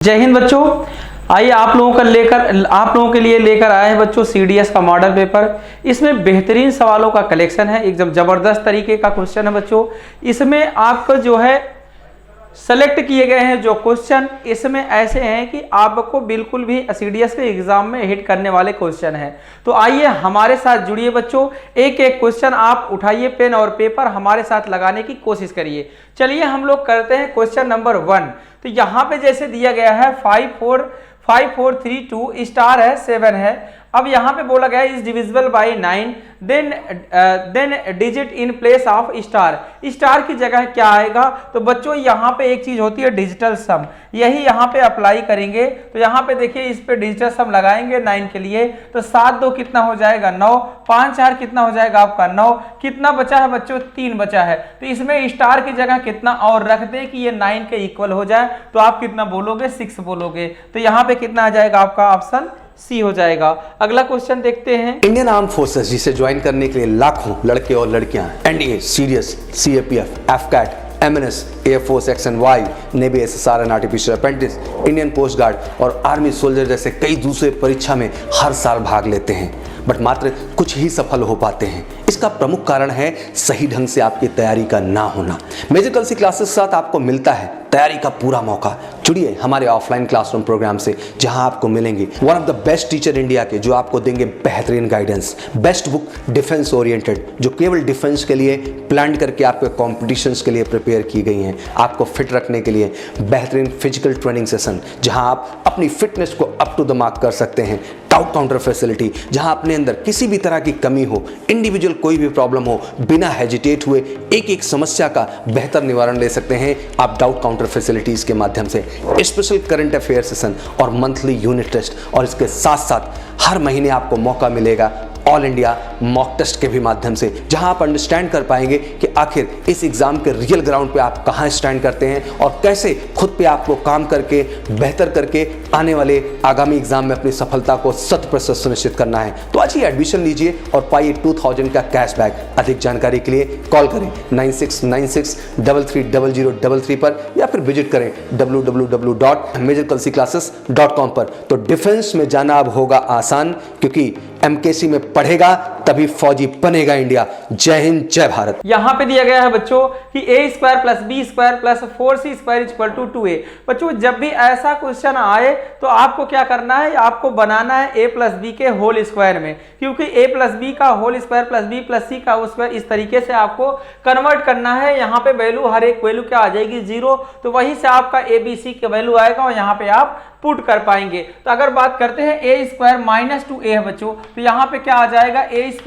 जय हिंद बच्चों। आइए आप लोगों के लिए लेकर आए हैं बच्चों सीडीएस का मॉडल पेपर। इसमें बेहतरीन सवालों का कलेक्शन है, एकदम जबरदस्त तरीके का क्वेश्चन है बच्चों। इसमें आपको जो है सेलेक्ट किए गए हैं जो क्वेश्चन इसमें ऐसे हैं कि आपको बिल्कुल भी सीडीएस के एग्जाम में हिट करने वाले क्वेश्चन हैं। तो आइए हमारे साथ जुड़िए बच्चों, एक एक क्वेश्चन आप उठाइए, पेन और पेपर हमारे साथ लगाने की कोशिश करिए। चलिए हम लोग करते हैं क्वेश्चन नंबर 1। तो यहाँ पे जैसे दिया गया है 5 4 3 2 स्टार है 7 है। अब यहाँ पे बोला गया is divisible by 9 then digit in place of star. Star की जगह क्या आएगा? तो बच्चों यहाँ पे एक चीज होती है डिजिटल सम, यही यहाँ पे अप्लाई करेंगे। तो यहाँ पे देखिए इस पे डिजिटल सम लगाएंगे 9 के लिए। तो 7 2 कितना हो जाएगा 9, 5 4 कितना हो जाएगा आपका 9। कितना बचा है बच्चों? 3 बचा है। तो इसमें स्टार की जगह कितना और रख दे कि ये 9 के इक्वल हो जाए, तो आप कितना बोलोगे? 6 बोलोगे। तो यहाँ पे कितना आ जाएगा आपका? ऑप्शन सी हो जाएगा। अगला क्वेश्चन देखते हैं। इंडियन आर्म फोर्सेस जिसे ज्वाइन करने के लिए लाखों लड़के और लड़कियां NDA, CDS, CAPF, AFCAT, MNS, air force XNY, navy SSR and artificial apprentice, Indian coast guard और आर्मी सोल्जर जैसे कई दूसरे परीक्षा में हर साल भाग लेते हैं, बट मात्र कुछ ही सफल हो पाते हैं। इसका प्रमुख कारण है सही ढंग से आपकी तैयारी का ना होना। मेजर कल्सी क्लासेस के साथ आपको मिलता है तैयारी का पूरा मौका। जुड़िए हमारे ऑफलाइन क्लासरूम प्रोग्राम से, जहां आपको मिलेंगे one of the best teacher India के, जो आपको देंगे बेहतरीन guidance. Best book defence oriented, जो केवल डिफेंस के लिए प्लान करके आपके कॉम्पिटिशन्स के लिए प्रिपेयर की गई हैं। आपको फिट रखने के लिए बेहतरीन फिजिकल ट्रेनिंग सेशन, जहां आप अपनी फिटनेस को अप टू द मार्क कर सकते हैं। डाउट काउंटर फैसिलिटी, जहां अपने अंदर किसी भी तरह की कमी हो, इंडिविजुअल कोई भी प्रॉब्लम हो, बिना हेजिटेट हुए एक एक समस्या का बेहतर निवारण ले सकते हैं आप डाउट काउंटर फैसिलिटीज के माध्यम से। स्पेशल करंट अफेयर सेशन और मंथली यूनिट टेस्ट, और इसके साथ साथ हर महीने आपको मौका मिलेगा ऑल इंडिया मॉक टेस्ट के भी माध्यम से, जहां आप अंडरस्टैंड कर पाएंगे कि आखिर इस एग्जाम के रियल ग्राउंड पे आप कहां स्टैंड करते हैं और कैसे खुद पे आपको काम करके बेहतर करके आने वाले आगामी एग्जाम में अपनी सफलता को 100% सुनिश्चित करना है। तो आज ही एडमिशन लीजिए और पाइए 2000 का कैशबैक। अधिक जानकारी के लिए कॉल करें 9696330033 पर, या फिर विजिट करें www.majorkalsiclasses.com पर। तो डिफेंस में जाना अब होगा आसान, क्योंकि MKC में पढ़ेगा तभी फौजी बनेगा इंडिया। जय हिंद, जय भारत। यहाँ पे दिया गया है बच्चों कि a² + b² + 4c² = 2a। बच्चों जब भी ऐसा क्वेश्चन आए तो आपको क्या करना है? आपको बनाना है a + b के होल स्क्वायर में, क्योंकि a + b का होल स्क्वायर + b + c का स्क्वायर, इस तरीके से आपको कन्वर्ट करना है। यहाँ पे वैल्यू, हर एक वैल्यू क्या आ जाएगी? 0। तो वहीं से आपका ABC का वैल्यू आएगा और यहाँ पे आप पुट कर पाएंगे। तो अगर बात करते हैं a² - 2a है बच्चों, तो यहाँ पे क्या आ जाएगा? a² -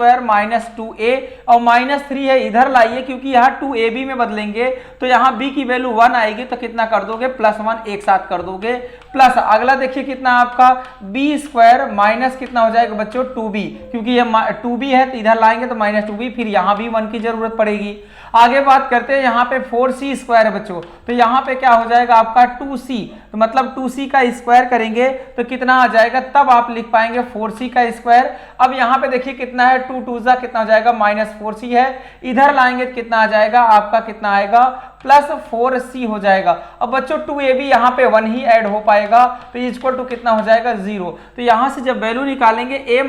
2a और -3 है, इधर लाइए क्योंकि यहाँ 2ab में बदलेंगे तो यहाँ b की वैल्यू 1 आएगी। तो कितना कर दोगे? +1 एक साथ कर दोगे। प्लस अगला देखिए कितना आपका b² माइनस कितना हो जाएगा बच्चों? 2b, क्योंकि ये 2b है तो इधर लाएंगे तो -2b, फिर यहाँ भी 1 की जरूरत पड़ेगी। आगे बात करते हैं, यहाँ पे 4c² है बच्चों, तो यहाँ पे क्या हो जाएगा आपका 2c। तो मतलब 2c का स्क्वायर करेंगे तो कितना आ जाएगा? तब आप लिख पाएंगे 4c का स्क्वायर। अब यहाँ पे देखिए कितना है? 2 2 जा कितना हो जाएगा? -4c है। इधर लाएंगे तो कितना आ जाएगा आपका? कितना आएगा? +4c हो जाएगा। अब बच्चों 2ab यहाँ पे 1 ही ऐड हो पाएगा, तो इक्वल टू कितना हो जाएगा? 0। तो यहाँ से जब वैल्यू निकालेंगे a -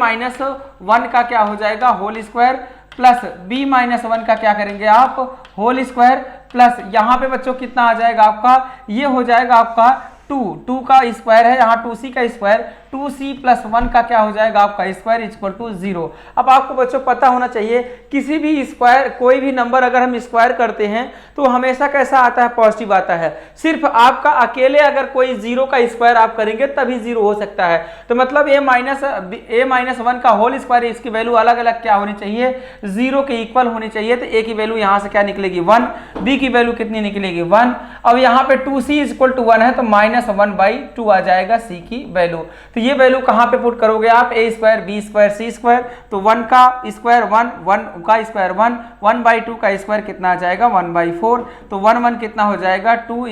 1 का क्या हो जाएगा? होल स्क्वायर, प्लस b - 1 का क्या करेंगे आप? होल स्क्वायर, प्लस यहाँ पे बच्चों कितना आ जाएगा आपका? ये हो जाएगा आपका 2 का स्क्वायर है, यहाँ 2c का स्क्वायर, 2c + 1 का क्या हो जाएगा आपका? स्क्वायर = 0। अब आपको बच्चों पता होना चाहिए, किसी भी स्क्वायर, कोई भी नंबर अगर हम स्क्वायर करते हैं तो हमेशा कैसा आता है? पॉजिटिव आता है। सिर्फ आपका अकेले अगर कोई 0 का स्क्वायर आप करेंगे तभी 0 हो सकता है। तो मतलब a - 1 का होल स्क्वायर, इसकी वैल्यू अलग अलग क्या होनी चाहिए? 0 के इक्वल होनी चाहिए। तो a की वैल्यू यहाँ से क्या निकलेगी? 1, b की वैल्यू कितनी निकलेगी? 1। अब यहाँ पे 2c = 1 है, तो -1/2 आ जाएगा c की वैल्यू। तो ये वैल्यू कहां पे पुट करोगे आप? a² b² c², तो 1 का स्क्वायर 1, 1 का स्क्वायर 1, 1/2 का स्क्वायर कितना आ जाएगा? 1/4। तो 1 1 कितना हो जाएगा? 2 ×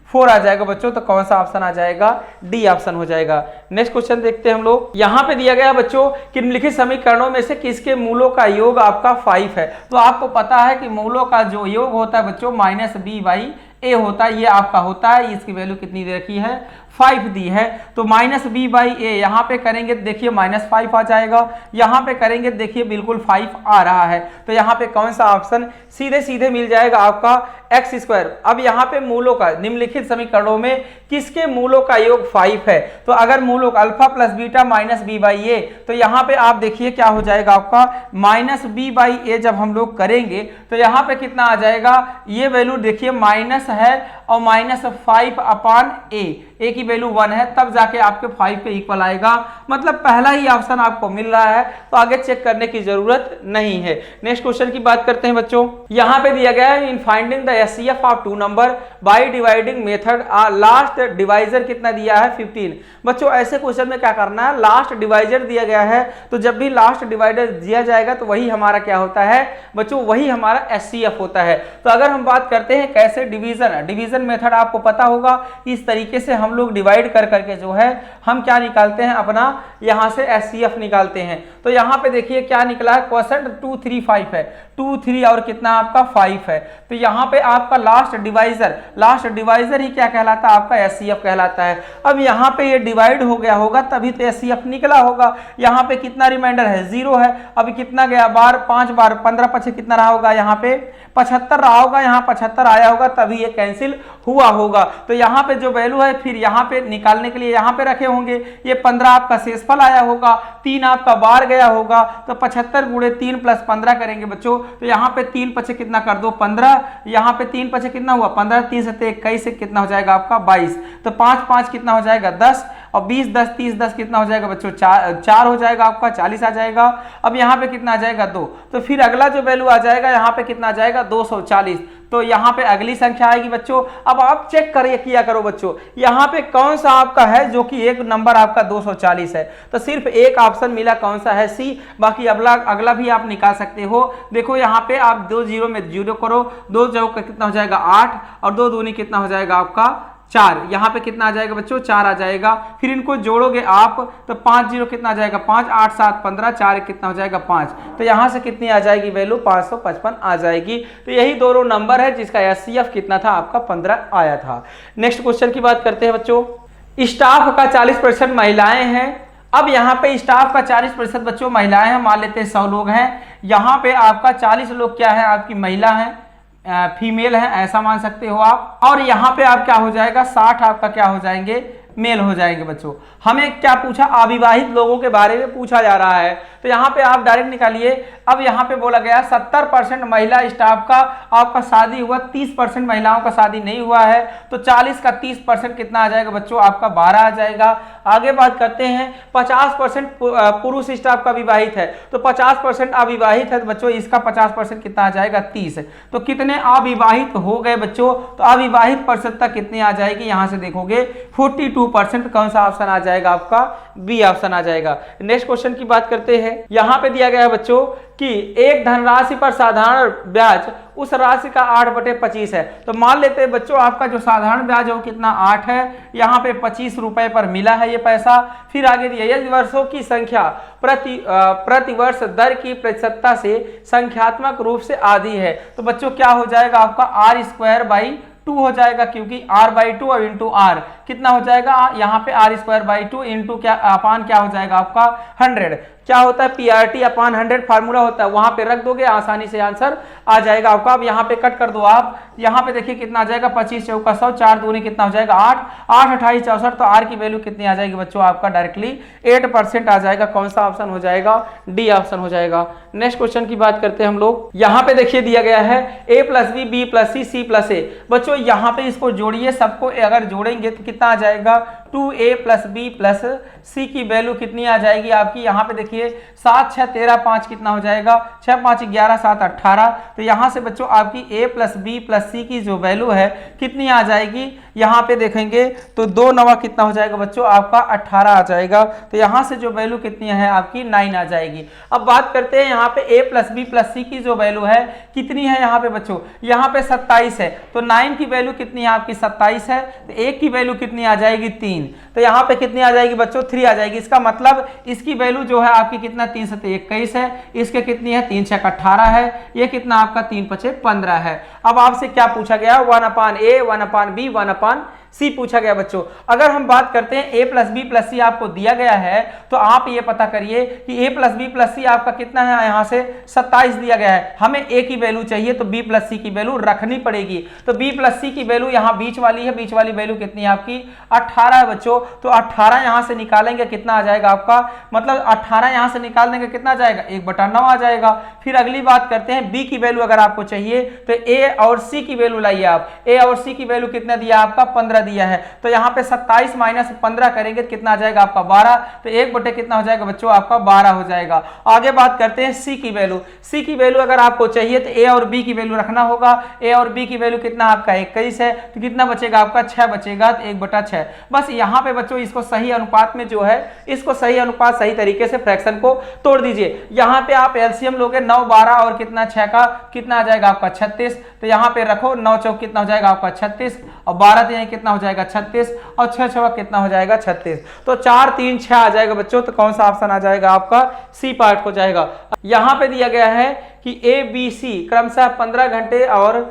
1/4 आ जाएगा बच्चों। तो कौन सा ऑप्शन आ जाएगा? डी ऑप्शन हो जाएगा। नेक्स्ट क्वेश्चन देखते हैं हम लोग। यहाँ पे दिया गया बच्चों कि निम्नलिखित समीकरणों में से किसके मूलों का योग आपका 5 है। तो आपको पता है कि मूलों का जो योग होता है बच्चों -b/a ए होता है, ये आपका होता है, इसकी वैल्यू कितनी दे रखी है 5 दी है। तो माइनस बी बाई ए यहाँ पे करेंगे देखिए -5 आ जाएगा, यहाँ पे करेंगे देखिए बिल्कुल 5 आ रहा है। तो यहाँ पे कौन सा ऑप्शन सीधे सीधे मिल जाएगा आपका एक्स स्क्वायर। अब यहाँ पे मूलों का निम्नलिखित समीकरणों में किसके मूलों का योग 5 है, तो अगर मूलों का alpha plus beta minus B by A, तो यहाँ पे आप देखिए क्या हो जाएगा आपका माइनस बी बाई ए जब हम लोग करेंगे तो यहाँ पे कितना आ जाएगा, ये वैल्यू देखिए माइनस है और -5 अपान ए की वैल्यू 1 है, तब जाके आपके 5 के इक्वल आएगा। मतलब पहला ही ऑप्शन आपको मिल रहा है, तो आगे चेक करने की जरूरत नहीं है। नेक्स्ट क्वेश्चन की बात करते हैं बच्चों। यहाँ पे दिया गया है in finding the HCF of 2 number by dividing method last divisor कितना दिया है 15। बच्चों ऐसे क्वेश्चन में क्या करना है, लास्ट डिवाइजर दिया गया है तो जब भी लास्ट डिवाइडर दिया जाएगा तो वही हमारा क्या होता है बच्चों, वही हमारा एचसीएफ होता है। तो अगर हम बात करते हैं कैसे डिवीजन मेथड आपको पता होगा, इस तरीके से हम लोग डिवाइड कर करके जो है हम क्या निकालते हैं अपना यहां से एचसीएफ निकालते हैं। तो यहां पे देखिए क्या निकला है, क्वोशंट 2 3 5 है, 2 3 और कितना आपका 5 है। तो यहां पे आपका लास्ट डिवाइजर ही क्या कहलाता है आपका एचसीएफ कहलाता है। अब यहां पे ये डिवाइड हो गया होगा तभी तो एचसीएफ निकला होगा। यहां पे कितना रिमाइंडर है 0 है, अभी कितना गया बार 5 बार 15 पछे कितना रहा होगा, यहाँ पे 75 रहा होगा, यहाँ 75 आया होगा तभी ये कैंसिल हुआ होगा। तो यहाँ पे जो वैल्यू है फिर यहाँ पे निकालने के लिए यहाँ पे रखे होंगे, ये 15 आपका शेषफल आया होगा, 3 आपका बार गया होगा, तो 75 गुणे 3 प्लस 15 करेंगे बच्चों। तो यहाँ पे 3 पछे कितना कर दो 15, यहाँ पे 3 पछे कितना हुआ 15, 3 से 21 से कितना हो जाएगा आपका 22, तो 5 5 कितना हो जाएगा 10 और 20 10 30 10 कितना हो जाएगा बच्चों 4 हो जाएगा आपका 40 आ जाएगा। अब यहाँ पे कितना आ जाएगा 2, तो फिर अगला जो वैल्यू आ जाएगा यहाँ पे कितना आ जाएगा 240, तो यहाँ पे अगली संख्या आएगी बच्चों। अब आप चेक करिए किया करो बच्चों, यहाँ पे कौन सा आपका है जो कि एक नंबर आपका 240 है, तो सिर्फ एक ऑप्शन मिला कौन सा है सी, बाकी अगला भी आप निकाल सकते हो। देखो यहाँ पे आप 2 0 में 0 करो, 2 जो का कितना हो जाएगा 8 और 2 दूनी कितना हो जाएगा आपका 4, यहाँ पे कितना आ जाएगा बच्चों 4 आ जाएगा। फिर इनको जोड़ोगे आप तो 5 0 कितना आ जाएगा 5, 8 7 15, 4 कितना हो जाएगा 5, तो यहाँ से कितनी आ जाएगी वैल्यू 555 आ जाएगी। तो यही दोनों नंबर है जिसका एचसीएफ कितना था आपका 15 आया था। नेक्स्ट क्वेश्चन की बात करते हैं बच्चों। स्टाफ का 40% महिलाएं हैं। अब यहाँ पे स्टाफ का 40% बच्चों महिलाएं हैं, मान लेते हैं 100 लोग हैं, यहाँ पे आपका 40 लोग क्या है आपकी महिला है, फीमेल है, ऐसा मान सकते हो आप। और यहाँ पे आप क्या हो जाएगा 60 आपका क्या हो जाएंगे मेल हो जाएंगे बच्चों। हमें क्या पूछा, अविवाहित लोगों के बारे में पूछा जा रहा है, तो यहाँ पे आप डायरेक्ट निकालिए। अब यहाँ पे बोला गया 70% महिला स्टाफ का आपका शादी हुआ, 30% महिलाओं का शादी नहीं हुआ है, तो 40 का 30% कितना आ जाएगा बच्चों आपका 12 आ जाएगा। आगे बात करते हैं 50% पुरुष स्टाफ का विवाहित है, तो 50% अविवाहित है, तो बच्चों इसका 50% कितना आ जाएगा 30, तो कितने अविवाहित हो गए बच्चों, तो अविवाहित प्रतिशतता कितनी आ जाएगी, यहाँ से देखोगे 42%। कौन सा ऑप्शन आ जाएगा आपका बी ऑप्शन आ जाएगा। नेक्स्ट क्वेश्चन की बात करते हैं। यहाँ पे दिया गया है बच्चों कि एक धनराशि पर साधारण ब्याज उस राशि का 8/25 है, तो मान लेते हैं बच्चों आपका जो साधारण ब्याज है वो कितना 8 है, यहाँ पे 25 रुपए पर मिला है ये पैसा। फिर आगे दिया यदि वर्षों की संख्या प्रति वर्ष दर की प्रतिशतता से संख्यात्मक रूप से आधी है, तो बच्चों क्या हो जाएगा आपका r²/2 हो जाएगा, क्योंकि r/2 और इंटू आर कितना हो जाएगा, यहाँ पे r²/2 इंटू क्या अपान क्या हो जाएगा आपका 100। क्या होता है पीआरटी अपान 100 फार्मूला होता है, वहां पे रख दोगे आसानी से आंसर आ जाएगा आपका। अब यहाँ पे कट कर दो आप, यहाँ पे देखिए कितना आ जाएगा 25 चौका 100, 4 दूनी कितना हो जाएगा 8, 8 28 64, तो आर की वैल्यू कितनी आ जाएगी बच्चों आपका डायरेक्टली 8% आ जाएगा। कौन सा ऑप्शन हो जाएगा, डी ऑप्शन हो जाएगा। नेक्स्ट क्वेश्चन की बात करते हैं हम लोग। यहाँ पे देखिए दिया गया है a+b b+c c+a। बच्चों यहाँ पे इसको जोड़िए, सबको अगर जोड़ेंगे तो कितना आ जाएगा 2a+b+c की वैल्यू कितनी आ जाएगी आपकी, यहाँ पे देखिए 7 6 13 5 कितना हो जाएगा 6 5 11 7 18, तो यहाँ से बच्चों आपकी a+b+c की जो वैल्यू है कितनी आ जाएगी, यहाँ पे देखेंगे तो 2 9 कितना हो जाएगा बच्चों आपका 18 आ जाएगा, तो यहाँ से जो वैल्यू कितनी है आपकी 9 आ जाएगी। अब बात करते हैं यहाँ पे a+b+c की जो वैल्यू है कितनी है यहाँ पे बच्चों, यहाँ पे 27 है, तो 9 की वैल्यू कितनी है आपकी 27 है, तो 1 की वैल्यू कितनी आ जाएगी 3, तो यहाँ पे कितनी आ जाएगी बच्चों 3 आ जाएगी। इसका मतलब इसकी वैल्यू जो है आपकी कितना 3 से 21 है, इसके कितनी है 3 6 18 है, ये कितना आपका 3 5 15 है। अब आपसे क्या पूछा गया 1/a 1/b 1/c पूछा गया बच्चों। अगर हम बात करते हैं a प्लस बी प्लस सी आपको दिया गया है तो आप ये पता करिए कि a प्लस बी प्लस सी आपका कितना है, यहाँ से 27 दिया गया है, हमें a की वैल्यू चाहिए तो b प्लस सी की वैल्यू रखनी पड़ेगी। तो b प्लस सी की वैल्यू यहाँ बीच वाली है, बीच वाली वैल्यू कितनी है आपकी 18 है बच्चों। तो 18 यहाँ से निकालेंगे कितना आ जाएगा आपका, मतलब 18 यहाँ से निकाल देंगे कितना आ जाएगा 1/9 आ जाएगा। फिर अगली बात करते हैं b की वैल्यू अगर आपको चाहिए तो a और c की वैल्यू लाइए आप। a और c की वैल्यू कितना दिया आपका 15 दिया है, तो यहाँ पे 27 माइनस 15 करेंगे कितना आ जाएगा आपका 12, तो 1/, कितना हो जाएगा बच्चों आपका 12 हो जाएगा। आगे बात करते हैं c की वैल्यू। c की वैल्यू अगर आपको चाहिए तो a और b की वैल्यू रखना होगा। a और b की वैल्यू कितना आपका 21 है, तो कितना बचेगा आपका 6 बचेगा, तो 1/6। बस यहाँ पे बच्चों इसको सही अनुपात में जो है, इसको सही अनुपात सही तरीके से फ्रैक्शन को तोड़ दीजिए। यहाँ पे आप एलसीएम लोगे 9 12 और कितना 6 का कितना आ जाएगा आपका 36, तो यहाँ पे रखो 9 चौक कितना हो जाएगा आपका 36 और 12 तो कितना हो जाएगा 36 और 6 6 कितना हो जाएगा 36, तो 4 3 6 आ जाएगा बच्चों। तो कौन सा ऑप्शन आ जाएगा आपका सी पार्ट हो जाएगा। यहाँ पे दिया गया है कि ए बी सी क्रमशः 15 घंटे और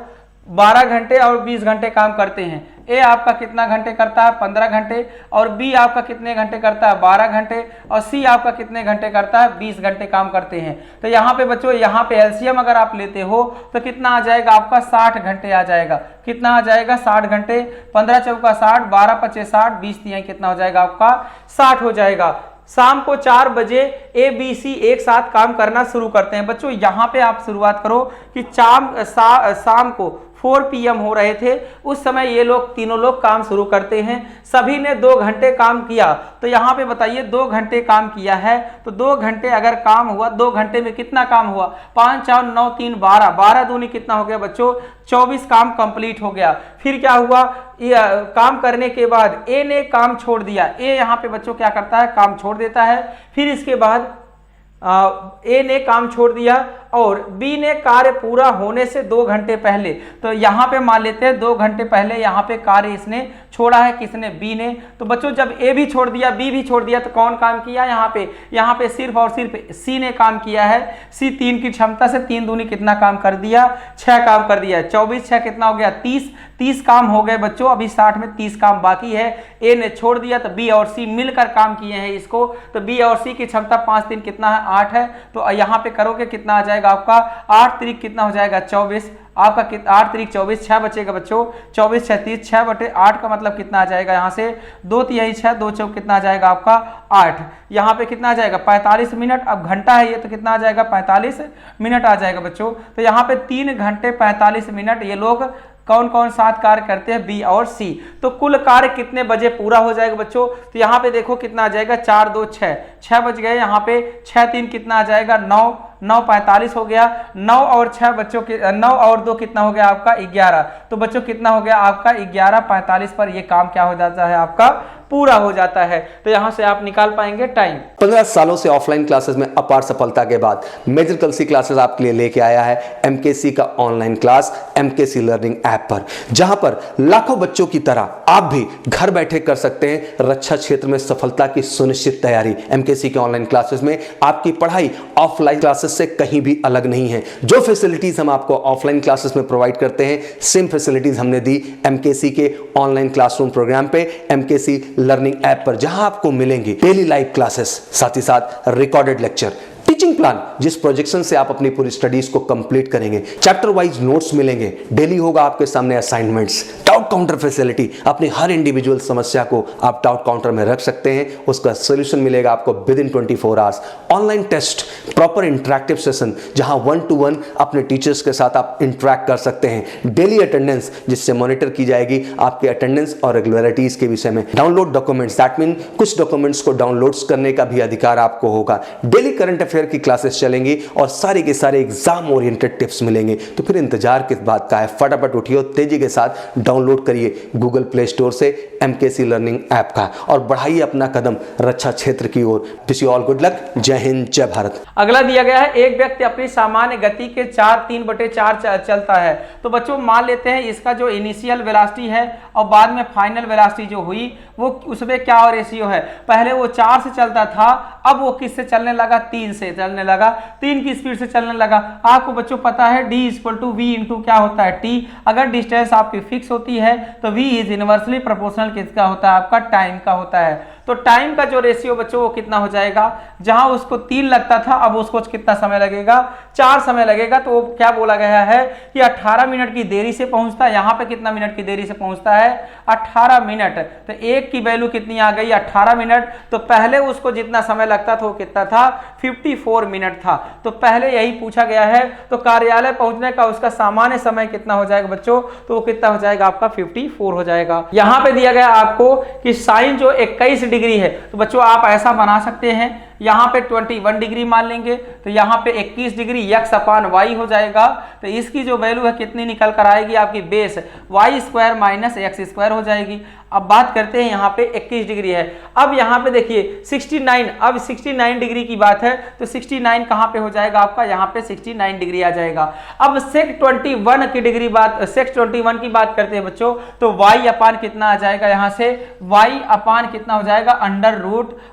12 घंटे और 20 घंटे काम करते हैं। ए आपका कितना घंटे करता है 15 घंटे, और बी आपका कितने घंटे करता है 12 घंटे, और सी आपका कितने घंटे करता है 20 घंटे काम करते हैं। तो यहाँ पे बच्चों यहाँ पे एलसीएम अगर आप लेते हो तो कितना आ जाएगा आपका 60 घंटे आ जाएगा। कितना आ जाएगा 60 घंटे, 15 चौका 60, 12 पचे 60, 20 तिहाई कितना हो जाएगा आपका 60 हो जाएगा। शाम को 4 बजे ए बी सी एक साथ काम करना शुरू करते हैं। बच्चों यहाँ पे आप शुरुआत करो कि शाम को 4 PM हो रहे थे, उस समय ये लोग तीनों लोग काम शुरू करते हैं। सभी ने 2 घंटे काम किया, तो यहाँ पे बताइए 2 घंटे काम किया है, तो 2 घंटे अगर काम हुआ, 2 घंटे में कितना काम हुआ 5 4 9 3 12, 12 दूनी कितना हो गया बच्चों 24 काम कंप्लीट हो गया। फिर क्या हुआ, काम करने के बाद ए ने काम छोड़ दिया। ए यहाँ पे बच्चों क्या करता है काम छोड़ देता है। फिर इसके बाद ए ने काम छोड़ दिया और बी ने कार्य पूरा होने से 2 घंटे पहले, तो यहाँ पे मान लेते हैं 2 घंटे पहले यहाँ पे कार्य इसने छोड़ा है, किसने बी ने। तो बच्चों जब ए भी छोड़ दिया बी भी छोड़ दिया तो कौन काम किया यहाँ पे सिर्फ और सिर्फ सी ने काम किया है। सी 3 की क्षमता से 3 दूनी कितना काम कर दिया 6 काम कर दिया। 24 6 कितना हो गया 30 काम हो गए बच्चों। अभी 60 में 30 काम बाकी है। ए ने छोड़ दिया तो बी और सी मिलकर काम किए हैं इसको, तो बी और सी की क्षमता 5 3 कितना है 8 है। तो यहाँ पे करोगे कितना आ जाएगा आपका 8 त्रिक कितना हो जाएगा 24, आपका 8 त्रिक 24, 6 बचेगा बच्चों 24 6 30, 6/8 का मतलब कितना आ जाएगा यहाँ से 2 तिहाई 6, 2 चौक कितना आ जाएगा आपका 8। यहाँ पे कितना आ जाएगा 45 मिनट। अब घंटा है ये तो कितना आ जाएगा 45 मिनट आ जाएगा बच्चों। तो यहाँ पे 3 घंटे 45 मिनट ये लोग कौन कौन साथ कार्य करते हैं बी और सी। तो कुल कार्य कितने बजे पूरा हो जाएगा बच्चों, तो यहाँ पे देखो कितना आ जाएगा 4 2 6, 6 बज गए। यहाँ पे 6 3 कितना आ जाएगा 9, 9 45 हो गया। 9 और 6 बच्चों के 9 और 2 कितना हो गया आपका 11। तो बच्चों कितना हो गया आपका 11 45 पर ये काम क्या हो जाता है आपका पूरा हो जाता है। तो यहां से आप निकाल पाएंगे टाइम। 15 सालों से ऑफलाइन क्लासेस में अपार सफलता के बाद मेजर कलसी क्लासेस आपके लिए लेके आया है एमकेसी का online class MKC learning app पर, जहां पर लाखों बच्चों की तरह आप भी घर बैठे कर सकते हैं रक्षा क्षेत्र में सफलता की सुनिश्चित तैयारी। एमकेसी के ऑनलाइन क्लासेस में आपकी पढ़ाई ऑफलाइन क्लासेस से कहीं भी अलग नहीं है। जो फैसिलिटीज हम आपको ऑफलाइन क्लासेस में प्रोवाइड करते हैं, सेम फैसिलिटीज हमने दी एमकेसी के ऑनलाइन क्लासरूम प्रोग्राम पे, एमकेसी लर्निंग ऐप पर, जहां आपको मिलेंगे डेली लाइव क्लासेस, साथ ही साथ रिकॉर्डेड लेक्चर, टीचिंग प्लान जिस प्रोजेक्शन से आप अपनी पूरी स्टडीज को कंप्लीट करेंगे, चैप्टर वाइज नोट्स मिलेंगे, डेली होगा आपके सामने असाइनमेंट्स, डाउट काउंटर फैसिलिटी, अपनी हर इंडिविजुअल समस्या को आप डाउट काउंटर में रख सकते हैं, उसका सॉल्यूशन मिलेगा आपको within 24 hours, online test, proper interactive session जहां 1-to-1 अपने टीचर्स के साथ आप इंटरैक्ट कर सकते हैं, डेली अटेंडेंस जिससे मॉनिटर की जाएगी आपके अटेंडेंस और रेगुलरिटीज के विषय में, डाउनलोड डॉक्यूमेंट्स, दैट मीन कुछ डॉक्यूमेंट्स को डाउनलोड्स करने का भी अधिकार आपको होगा, डेली करंट अफेयर की क्लासेस चलेंगी और सारे के सारे एग्जाम ओरिएंटेड टिप्स मिलेंगे। तो फिर इंतजार किस बात का है, फटाफट उठिए, तेजी के साथ डाउनलोड डाउनलोड करिए गूगल प्ले स्टोर से MKC लर्निंग ऐप का और बढ़ाइए अपना कदम रक्षा क्षेत्र की ओर। Wish you all good luck. जय हिंद, जय भारत। अगला दिया गया है, एक व्यक्ति अपनी सामान्य गति के 4/3 चलता है। तो बच्चों मान लेते हैं इसका जो इनिशियल वेलोसिटी है और बाद में फाइनल वेलोसिटी जो हुई वो उसमें क्या रेशियो है। पहले वो 4 से चलता था, अब वो किससे चलने लगा, 3 से चलने लगा, 3 की स्पीड से चलने लगा। आपको बच्चों पता है D = V × क्या होता है T। अगर डिस्टेंस आपकी फिक्स होती है तो V इज इनवर्सली प्रोपोर्शनल किसका होता है, आपका टाइम का होता है। तो टाइम का जो रेशियो बच्चों वो कितना हो जाएगा, जहां उसको 3 लगता था अब उसको कितना समय लगेगा, 4 समय लगेगा। तो वो क्या बोला गया है कि 18 मिनट की देरी से पहुंचता है। यहाँ पे कितना मिनट की देरी से पहुंचता है, 18 मिनट। तो एक की वैल्यू कितनी आ गई, 18 मिनट। तो पहले उसको जितना समय लगता था वो कितना था, 54 मिनट था। तो पहले यही पूछा गया है। तो कार्यालय पहुंचने का उसका सामान्य समय कितना हो जाएगा बच्चों, तो वो कितना हो जाएगा, आपका 54 हो जाएगा। यहाँ पे दिया गया आपको कि साइन जो 21 डिग्री है, तो बच्चों आप ऐसा बना सकते हैं, यहाँ पे 21 डिग्री मान लेंगे तो यहाँ पे 21 डिग्री x/y हो जाएगा। तो इसकी जो वैल्यू है कितनी निकल कर आएगी, आपकी बेस y² - x² हो जाएगी। अब बात करते हैं यहाँ पे 21 डिग्री है। अब यहाँ पे देखिए 69, अब 69 डिग्री की बात है तो 69 कहाँ पे हो जाएगा आपका, यहाँ पे 69 डिग्री आ जाएगा। अब sec 21 की डिग्री sec 21 की बात करते हैं बच्चों, तो y/ कितना आ जाएगा, यहाँ से y/ कितना हो जाएगा,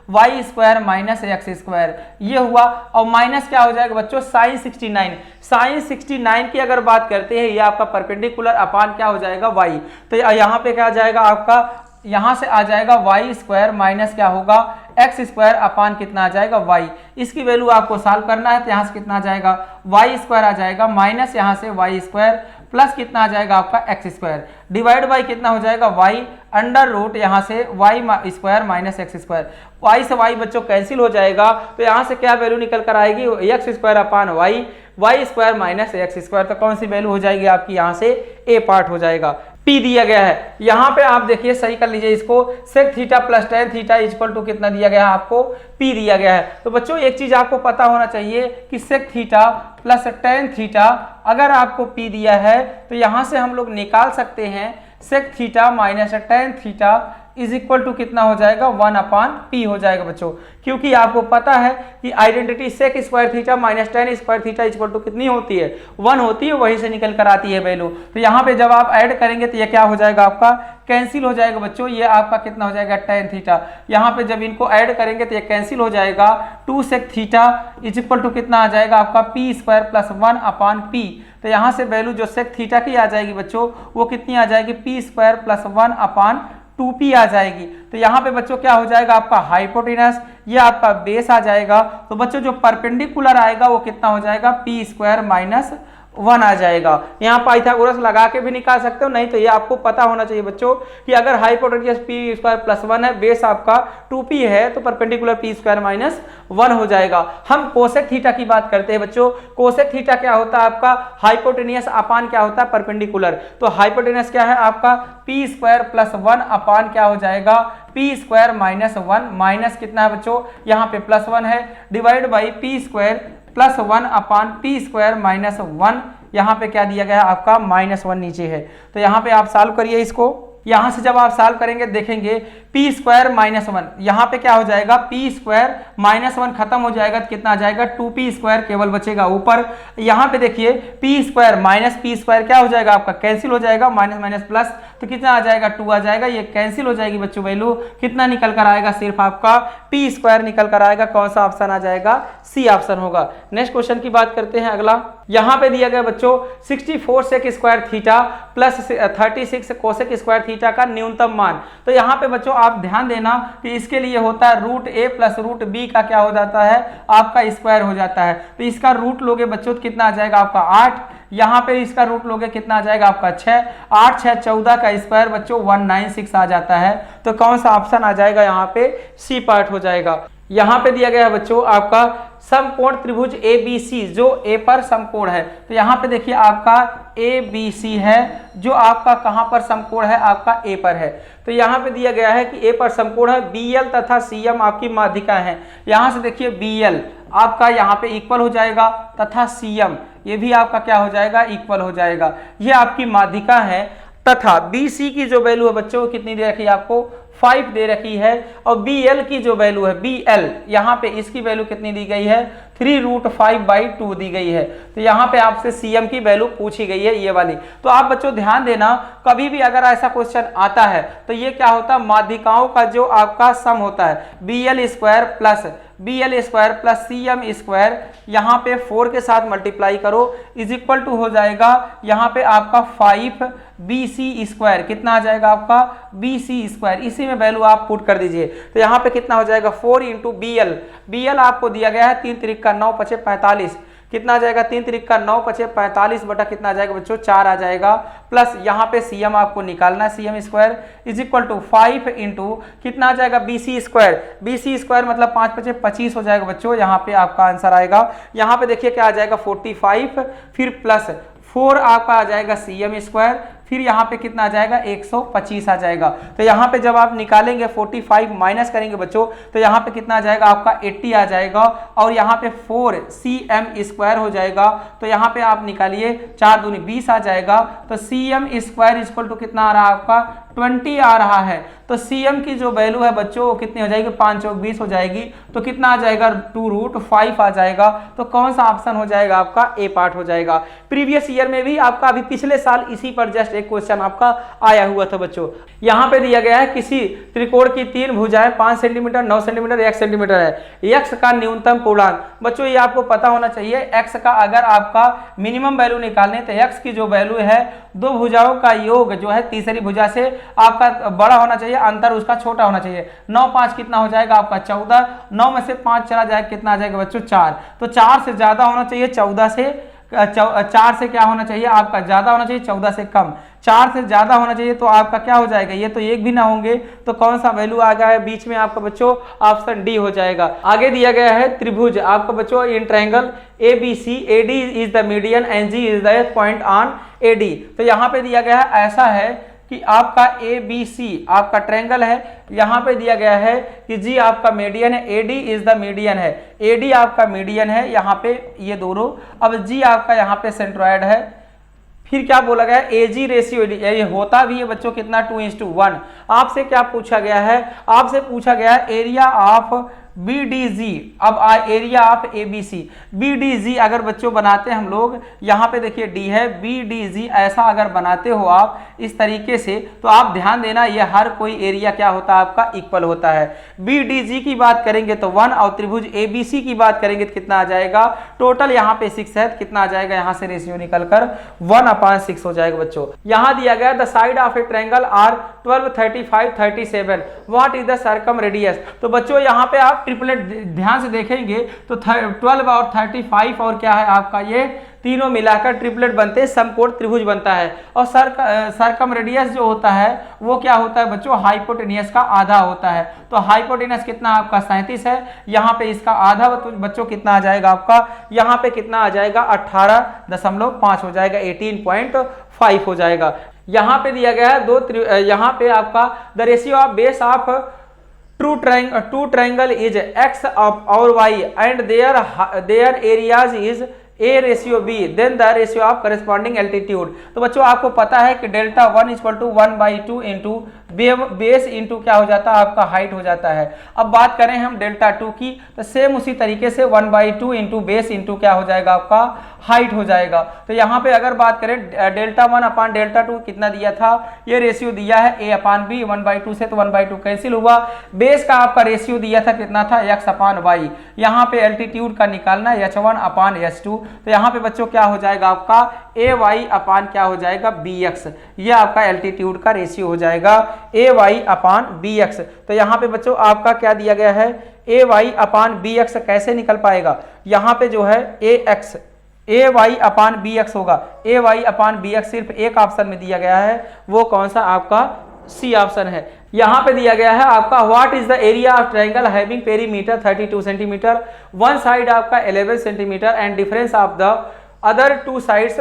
√y² - x²। ये हुआ। और माइनस क्या हो जाएगा बच्चों, sin 69। sin 69 की अगर बात करते हैं, ये आपका परपेंडिकुलर अपान क्या हो जाएगा, y। तो यहाँ पे क्या आ जाएगा आपका, यहाँ से आ जाएगा y² माइनस क्या होगा, x² कितना आ जाएगा, y। इसकी वैल्यू आपको सॉल्व करना है। तो यहाँ से कितना आ जाएगा, y² आ जाएगा माइनस यहाँ से y² प्लस कितना आ जाएगा आपका x² डिवाइड बाई कितना हो जाएगा, y √ यहाँ से y² - x²। y से y बच्चों कैंसिल हो जाएगा। तो यहाँ से क्या वैल्यू निकल कर आएगी, x² y² - x²। तो कौन सी वैल्यू हो जाएगी आपकी, यहाँ से A पार्ट हो जाएगा। P दिया गया है, यहाँ पे आप देखिए सही कर लीजिए इसको, sec θ + tan θ = कितना दिया गया है आपको, P दिया गया है। तो बच्चों एक चीज आपको पता होना चाहिए कि sec θ + tan θ अगर आपको P दिया है तो यहाँ से हम लोग निकाल सकते हैं sec θ - tan θ = कितना हो जाएगा, 1/p हो जाएगा बच्चों। क्योंकि आपको पता है कि आइडेंटिटी sec² θ - tan² θ = कितनी होती है, 1 होती है, वहीं से निकल कर आती है वैल्यू। तो यहाँ पे जब आप ऐड करेंगे तो ये क्या हो जाएगा, आपका कैंसिल हो जाएगा बच्चों। ये आपका कितना हो जाएगा, tan θ। यहाँ पे जब इनको ऐड करेंगे तो ये कैंसिल हो जाएगा। 2 sec θ = कितना आ जाएगा आपका, p² + 1/p। तो यहाँ से वैल्यू जो sec θ की आ जाएगी बच्चों, वो कितनी आ जाएगी, p² + 1/2p आ जाएगी। तो यहाँ पे बच्चों क्या हो जाएगा, आपका हाइपोटेनस, ये आपका बेस आ जाएगा। तो बच्चों जो परपेंडिकुलर आएगा वो कितना हो जाएगा, p² - 1 आ जाएगा। यहाँ पाइथागोरस लगा के भी निकाल सकते हो, नहीं तो ये आपको पता होना चाहिए बच्चों कि अगर हाइपोटेनस p² + 1 है, बेस आपका 2p है, तो परपेंडिकुलर p² - 1 हो जाएगा। हम कोसेक थीटा की बात करते हैं बच्चों। कोसेक थीटा क्या होता है आपका, हाइपोटेनियस अपान क्या होता है, परपेंडिकुलर। तो हाइपोटेनस क्या है आपका, p² + 1 क्या हो जाएगा, p² - 1 माइनस कितना है बच्चों, यहाँ पे +1 है, डिवाइड बाई p² + 1/p² - 1। यहाँ पे क्या दिया गया है आपका, -1 नीचे है। तो यहाँ पे आप सॉल्व करिए इसको। यहाँ से जब आप सॉल्व करेंगे देखेंगे p² - 1, यहाँ पे क्या हो जाएगा, p² - 1 खत्म हो जाएगा तो कितना आ जाएगा, 2p² केवल बचेगा ऊपर। यहाँ पे देखिए p² - p² क्या हो जाएगा आपका, कैंसिल हो जाएगा, माइनस प्लस, तो कितना आ जाएगा, 2 आ जाएगा। ये कैंसिल हो जाएगी बच्चों, वैल्यू कितना निकल कर आएगा, सिर्फ आपका p² निकल कर आएगा। कौन सा ऑप्शन आ जाएगा, सी ऑप्शन होगा। नेक्स्ट क्वेश्चन की बात करते हैं अगला। यहाँ पे दिया गया बच्चों 64 sec² θ + 36 cosec² θ का न्यूनतम मान। तो यहाँ पे बच्चों आप ध्यान देना कि इसके लिए होता है √a + √b का क्या हो जाता है, आपका स्क्वायर हो जाता है। तो इसका रूट लोगे बच्चों तो कितना आ जाएगा आपका 8। यहाँ पे इसका रूट लोगे कितना आ जाएगा आपका 6। 8 6 14 का स्क्वायर बच्चों 196 आ जाता है। तो कौन सा ऑप्शन आ जाएगा, यहाँ पे सी पार्ट हो जाएगा। यहाँ पे दिया गया है बच्चों आपका समकोण त्रिभुज ABC जो A पर समकोण है। तो यहाँ पे देखिए आपका ABC है जो आपका कहाँ पर समकोण है, आपका A पर है। तो यहाँ पे दिया गया है कि A पर समकोण है, BL तथा CM आपकी माध्यिका है। यहाँ से देखिए BL आपका यहाँ पे इक्वल हो जाएगा तथा CM ये भी आपका क्या हो जाएगा, इक्वल हो जाएगा। ये आपकी माध्यिका है तथा BC की जो वैल्यू है बच्चों कितनी दे रखी है आपको 5 दे रखी है, और BL की जो वैल्यू है BL यहाँ पे इसकी वैल्यू कितनी दी गई है 3√5/2 दी गई है। तो यहाँ पे आपसे CM की वैल्यू पूछी गई है ये वाली। तो आप बच्चों ध्यान देना, कभी भी अगर ऐसा क्वेश्चन आता है तो ये क्या होता है, माध्यिकाओं का जो आपका सम होता है BL square plus CM square, यहाँ पे 4 के साथ मल्टीप्लाई करो इज इक्वल टू हो जाएगा यहाँ पे आपका 5BC स्क्वायर, कितना आ जाएगा आपका BC स्क्वायर, इसी में वैल्यू आप पुट कर दीजिए। तो यहाँ पे कितना हो जाएगा 4 इंटू BL आपको दिया गया है 3 तिरिक का 9 पचे 45, कितना आ जाएगा 3 तिरिक का 9 पचे 45 बटा कितना आ जाएगा बच्चों 4 आ जाएगा, प्लस यहाँ पे CM आपको निकालना है CM square is equal to 5 into कितना आ जाएगा BC स्क्वायर मतलब 5 पचे 25 हो जाएगा बच्चों। यहाँ पे आपका आंसर आएगा, यहाँ पे देखिए क्या आ जाएगा 45, फिर प्लस 4 आपका आ जाएगा CM स्क्वायर, फिर यहाँ पे कितना आ जाएगा 125 आ जाएगा। तो यहाँ पे जब आप निकालेंगे 45 माइनस करेंगे बच्चों तो यहाँ पे कितना आ जाएगा आपका 80 आ जाएगा, और यहाँ पे 4 CM स्क्वायर हो जाएगा। तो यहाँ पे आप निकालिए 4 दूनी 20 आ जाएगा। तो CM स्क्वायर इक्वल टू कितना आ रहा है आपका 20 आ रहा है। तो CM की जो वैल्यू है बच्चों वो कितनी हो जाएगी 5 चौक 20 हो जाएगी, तो कितना आ जाएगा 2√5 आ जाएगा। तो कौन सा ऑप्शन हो जाएगा आपका ए पार्ट हो जाएगा। प्रीवियस ईयर में भी आपका अभी पिछले साल इसी पर जस्ट एक क्वेश्चन आपका आया हुआ था बच्चों। यहाँ पे दिया गया है किसी त्रिकोण की 3 भुजाएं 5 सेंटीमीटर 9 सेंटीमीटर 1 सेंटीमीटर है, x का न्यूनतम पूर्णांक। बच्चों ये आपको पता होना चाहिए, x का अगर आपका मिनिमम वैल्यू निकालने तो x की जो वैल्यू है दो भुजाओं का योग जो है तीसरी भुजा से आपका बड़ा होना चाहिए, अंतर उसका छोटा होना चाहिए। 9 5 कितना हो जाएगा आपका 14, 9 में से 5 चला जाएगा कितना आ जाएगा बच्चों 4। तो 4 से ज्यादा होना चाहिए 14 से, 4 से क्या होना चाहिए आपका ज्यादा होना चाहिए 14 से कम, 4 से ज्यादा होना चाहिए तो आपका क्या हो जाएगा, ये तो एक भी ना होंगे। तो कौन सा वैल्यू आ गया है बीच में आपका बच्चों, ऑप्शन डी हो जाएगा। आगे दिया गया है त्रिभुज आपका बच्चों in triangle ABC, AD is the median and G is the point on AD। तो यहाँ पे दिया गया है ऐसा है कि आपका ABC आपका ट्रायंगल है, यहाँ पे दिया गया है कि G आपका मीडियन है, AD इज द मीडियन है, AD आपका मीडियन है यहाँ पे ये दोनों, अब G आपका यहाँ पे सेंट्रॉयड है। फिर क्या बोला गया है AG रेशियो, ये होता भी है बच्चों कितना 2:1। आपसे क्या पूछा गया है, आपसे पूछा गया है एरिया ऑफ BDG, अब एरिया ऑफ ABC। BDG अगर बच्चों बनाते हैं हम लोग, यहाँ पे देखिए D है, BDG ऐसा अगर बनाते हो आप इस तरीके से तो आप ध्यान देना ये हर कोई एरिया क्या होता है आपका इक्वल होता है। BDG की बात करेंगे तो 1, और त्रिभुज ABC की बात करेंगे तो कितना आ जाएगा, टोटल यहाँ पे 6 है, कितना आ जाएगा यहाँ से रेशियो निकलकर 1/6 हो जाएगा बच्चों। यहाँ दिया गया the side of a triangle are 12 35 37, what is the circumradius. तो बच्चों यहाँ पे आप ट्रिपलेट ध्यान से देखेंगे तो 12 और 35 और क्या है आपका ये तीनों मिलाकर ट्रिपलेट बनते हैं, समकोण त्रिभुज बनता है। और सर्कम रेडियस जो होता है वो क्या होता है बच्चों, हाइपोटेनियस का आधा होता है। तो हाइपोटेनियस कितना आपका 37 है, यहाँ पे इसका आधा तो बच्चों कितना आ जाएगा आपका, यहाँ पे कितना आ जाएगा 18.5 हो जाएगा, 18.5 हो जाएगा। यहाँ पे दिया गया है यहाँ पे आपका the ratio of base of two triangle is x और y and their areas is A ratio B, then the ratio of corresponding altitude. तो बच्चों आपको पता है कि delta 1 equal to 1/2 into base into क्या हो जाता है आपका हाइट हो जाता है। अब बात करें हम डेल्टा 2 की तो सेम उसी तरीके से 1/2 इंटू बेस इंटू क्या हो जाएगा आपका हाइट हो जाएगा। तो यहाँ पे अगर बात करें डेल्टा 1 डेल्टा 2 कितना दिया था, ये रेशियो दिया है A/B 1/2 से, तो 1/2 कैंसिल हुआ। बेस का आपका रेशियो दिया था कितना था x/y, यहाँ पे एल्टीट्यूड का निकालना h1/h2। तो यहाँ पे बच्चों क्या हो जाएगा आपका AY/ क्या हो जाएगा BX, ये आपका एल्टीट्यूड का रेशियो हो जाएगा AY/BX। तो यहाँ पे बच्चों आपका क्या दिया गया है AY/BX कैसे निकल पाएगा, यहाँ पे जो है AY/BX होगा, AY/BX सिर्फ एक ऑप्शन में दिया गया है, वो कौन सा आपका सी ऑप्शन है। यहाँ पे दिया गया है आपका what is the area of triangle having perimeter 32 centimetre, one side आपका 11 centimetre and difference of the other two sides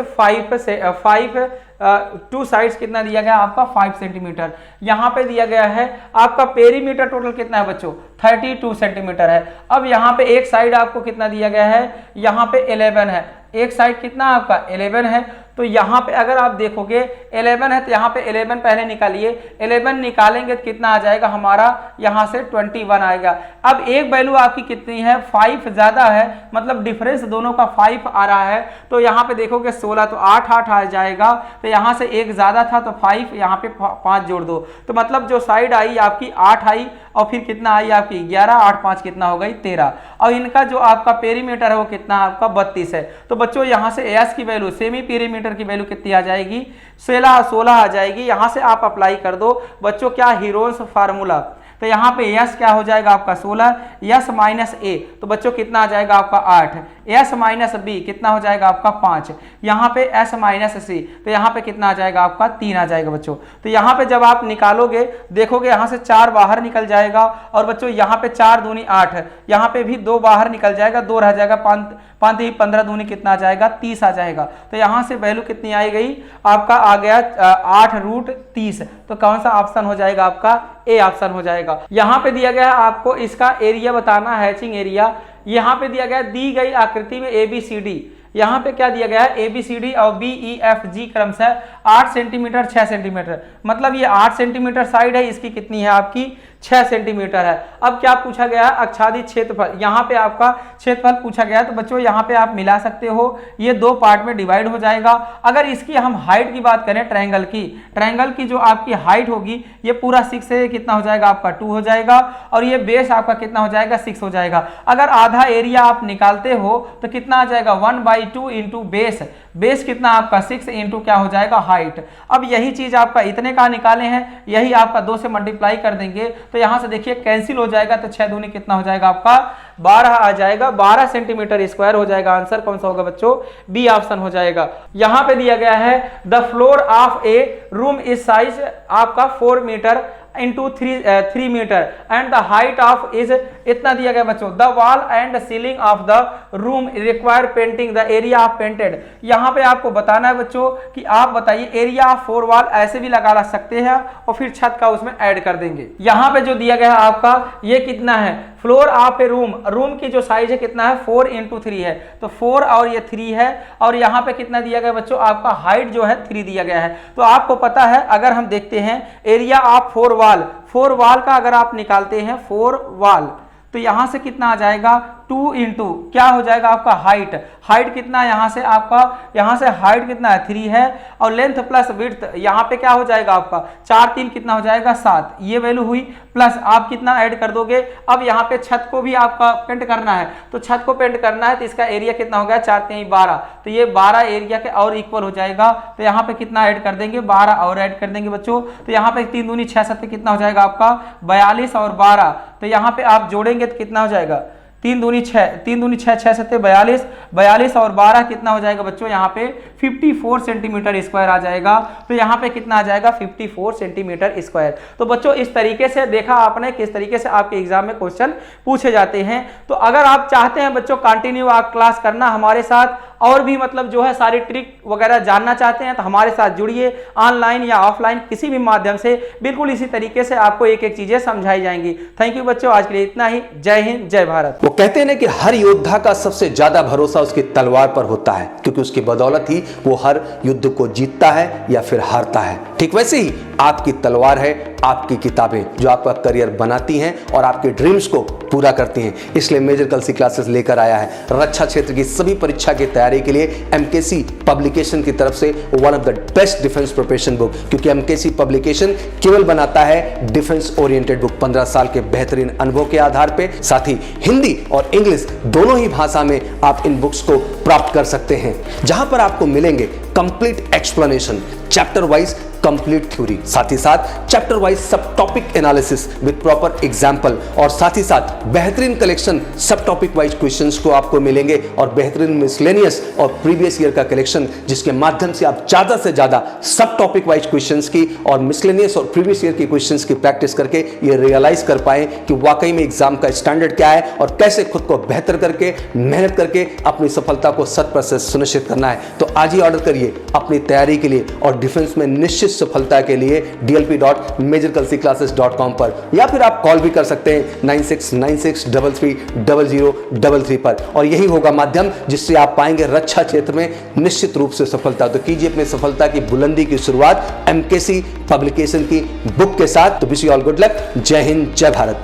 2 sides कितना दिया गया आपका 5 सेंटीमीटर। यहाँ पे दिया गया है आपका पेरीमीटर टोटल कितना है बच्चों 32 सेंटीमीटर है। अब यहाँ पे एक साइड आपको कितना दिया गया है, यहाँ पे 11 है, एक साइड कितना आपका 11 है। तो यहाँ पे अगर आप देखोगे 11 है तो यहाँ पे 11 पहले निकालिए, 11 निकालेंगे तो कितना आ जाएगा हमारा, यहाँ से 21 आएगा। अब एक वैल्यू आपकी कितनी है, 5 ज्यादा है, मतलब डिफरेंस दोनों का 5 आ रहा है। तो यहाँ पे देखोगे 16 तो 8 8 आ जाएगा, तो यहाँ से एक ज्यादा था तो 5, यहाँ पे 5 जोड़ दो, तो मतलब जो साइड आई आपकी 8 आई, और फिर कितना आई आपकी 11, 8 5 कितना हो गई 13। और इनका जो आपका पेरीमीटर है वो कितना आपका 32 है। तो बच्चों यहाँ से एस की वैल्यू, सेमी पेरीमीटर की वैल्यू कितनी आ जाएगी, 16 आ जाएगी। यहाँ से आप अप्लाई कर दो बच्चों क्या, हीरोन्स फार्मूला। तो यहाँ पे यस क्या हो जाएगा आपका 16, यस माइनस ए तो बच्चों कितना आ जाएगा आपका 8, एस माइनस बी कितना हो जाएगा आपका 5, यहाँ पे एस माइनस सी तो यहाँ पे कितना आ जाएगा आपका 3 आ जाएगा बच्चों। तो यहाँ पे जब आप निकालोगे देखोगे यहाँ से 4 बाहर निकल जाएगा, और बच्चों यहाँ पे 4 दूनी 8, यहाँ पे भी 2 बाहर निकल जाएगा, 2 रह जाएगा, 5 ही 15 दूनी कितना आ जाएगा 30 आ जाएगा। तो यहाँ से वैल्यू कितनी आई गई आपका आ गया 8√30। तो कौन सा ऑप्शन हो जाएगा आपका, ए ऑप्शन हो जाएगा। यहाँ पे दिया गया है आपको इसका एरिया बताना, हैचिंग एरिया। यहाँ पे दिया गया दी गई आकृति में ABCD, यहाँ पे क्या दिया गया है ABCD और BEFG क्रमशः 8 सेंटीमीटर 6 सेंटीमीटर, मतलब ये 8 सेंटीमीटर साइड है, इसकी कितनी है आपकी 6 सेंटीमीटर है। अब क्या पूछा गया है, आच्छादित क्षेत्रफल, यहाँ पे आपका क्षेत्रफल पूछा गया है। तो बच्चों यहाँ पे आप मिला सकते हो, ये 2 पार्ट में डिवाइड हो जाएगा। अगर इसकी हम हाइट की बात करें ट्रायंगल की जो आपकी हाइट होगी ये पूरा 6 है, कितना हो जाएगा आपका 2 हो जाएगा, और ये बेस आपका कितना हो जाएगा 6 हो जाएगा। अगर आधा एरिया आप निकालते हो तो कितना आ जाएगा 1/2 इंटू बेस कितना आपका 6 इंटू क्या हो जाएगा हाइट। अब यही चीज आपका इतने का निकाले हैं, यही आपका 2 से मल्टीप्लाई कर देंगे तो यहां से देखिए कैंसिल हो जाएगा, तो 6 दूनी कितना हो जाएगा आपका 12 आ जाएगा, 12 सेंटीमीटर स्क्वायर हो जाएगा। आंसर कौन सा होगा बच्चों, बी ऑप्शन हो जाएगा। यहां पे दिया गया है the floor of a room is size आपका 4 metre into 3 metre and the height of is इतना दिया गया बच्चों। The wall and ceiling of the room require painting, the area of painted. यहाँ पे आपको बताना है बच्चों कि आप बताइए एरिया ऑफ 4 वॉल ऐसे भी लगा सकते हैं और फिर छत का उसमें ऐड कर देंगे। यहाँ पे जो दिया गया है आपका ये कितना है, फ्लोर ऑफ ए रूम की जो साइज है कितना है 4 इंटू 3 है, तो 4 और ये 3 है, और यहाँ पे कितना दिया गया बच्चों आपका हाइट जो है 3 दिया गया है। तो आपको पता है अगर हम देखते हैं एरिया ऑफ 4 वॉल का अगर आप निकालते हैं 4 वॉल तो यहां से कितना आ जाएगा 2 इंटू क्या हो जाएगा आपका हाइट कितना है, यहाँ से हाइट कितना है 3 है, और लेंथ प्लस विड्थ यहाँ पे क्या हो जाएगा आपका 4 3 कितना हो जाएगा 7, ये वैल्यू हुई, प्लस आप कितना ऐड कर दोगे। अब यहाँ पे छत को भी आपका पेंट करना है, तो छत को पेंट करना है तो इसका एरिया कितना हो गया 4 3 12, तो ये 12 एरिया के और इक्वल हो जाएगा। तो यहाँ पे कितना ऐड कर देंगे 12 और ऐड कर देंगे बच्चों, तो यहाँ पे 3 दूनी 6 7 कितना हो जाएगा आपका 42 और 12, तो यहाँ पे आप जोड़ेंगे तो कितना हो जाएगा 3 दूनी 6 6 7 42 और 12 कितना हो जाएगा बच्चों यहाँ पे 54 सेंटीमीटर स्क्वायर आ जाएगा। तो यहाँ पे कितना आ जाएगा 54 सेंटीमीटर स्क्वायर। तो बच्चों इस तरीके से देखा आपने किस तरीके से आपके एग्जाम में क्वेश्चन पूछे जाते हैं। तो अगर आप चाहते हैं बच्चों कंटिन्यू आप क्लास करना हमारे साथ, और भी मतलब जो है सारी ट्रिक वगैरह जानना चाहते हैं तो हमारे साथ जुड़िए, ऑनलाइन या ऑफलाइन किसी भी माध्यम से बिल्कुल इसी तरीके से आपको एक एक चीजें समझाई जाएंगी। थैंक यू बच्चों, आज के लिए इतना ही। जय हिंद, जय भारत। वो कहते हैं ना कि हर योद्धा का सबसे ज्यादा भरोसा उसकी तलवार पर होता है, क्योंकि उसकी बदौलत ही वो हर युद्ध को जीतता है या फिर हारता है। ठीक वैसे ही आपकी तलवार है आपकी किताबें, जो आपका करियर बनाती हैं और आपके ड्रीम्स को पूरा करती हैं। इसलिए मेजर कलसी क्लासेस लेकर आया है रक्षा क्षेत्र की सभी परीक्षा की तैयारी के लिए एमकेसी पब्लिकेशन की तरफ से one of the best defence preparation book, क्योंकि एमकेसी पब्लिकेशन केवल बनाता है डिफेंस ओरिएंटेड बुक 15 साल के बेहतरीन अनुभव के आधार पे। साथ ही हिंदी और इंग्लिश दोनों ही भाषा में आप इन बुक्स को प्राप्त कर सकते हैं, जहां पर आपको मिलेंगे complete explanation, chapter wise complete theory, साथ ही साथ चैप्टर वाइज सब topic analysis with proper example, और साथ ही साथ बेहतरीन कलेक्शन सब टॉपिक वाइज क्वेश्चंस को आपको मिलेंगे, और बेहतरीन मिसलेनियस और प्रीवियस ईयर का कलेक्शन, जिसके माध्यम से आप ज्यादा से ज्यादा सब टॉपिक वाइज क्वेश्चंस की और मिसलेनियस और प्रीवियस ईयर की क्वेश्चंस की प्रैक्टिस करके ये रियलाइज कर पाए कि वाकई में एग्जाम का स्टैंडर्ड क्या है और कैसे खुद को बेहतर करके मेहनत करके अपनी सफलता को 100% सुनिश्चित करना है। तो आज ही ऑर्डर करिए अपनी तैयारी के लिए, और डिफेंस में निश्चित उस सफलता के लिए dlp.majorkalsiclasses.com पर, या फिर आप कॉल भी कर सकते हैं 9696330033 पर, और यही होगा माध्यम जिससे आप पाएंगे रक्षा क्षेत्र में निश्चित रूप से सफलता। तो कीजिए अपनी सफलता की बुलंदी की शुरुआत MKC पब्लिकेशन की बुक के साथ। तो wish you all good luck. जय हिंद, जय भारत।